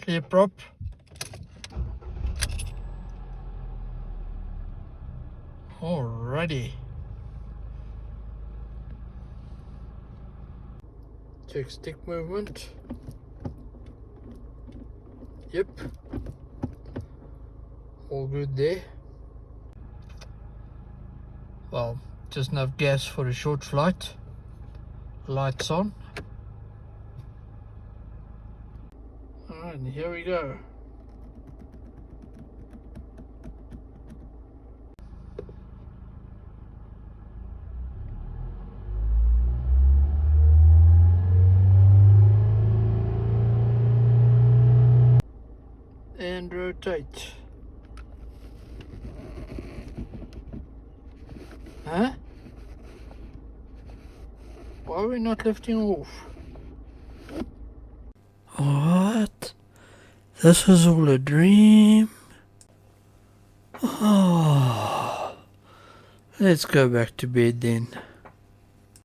Clear prop. Alrighty. Check stick movement. Yep. All good there. Well, just enough gas for a short flight. Lights on. Alright, and here we go. And rotate. Huh? Why are we not lifting off? What? This was all a dream? Oh, let's go back to bed then.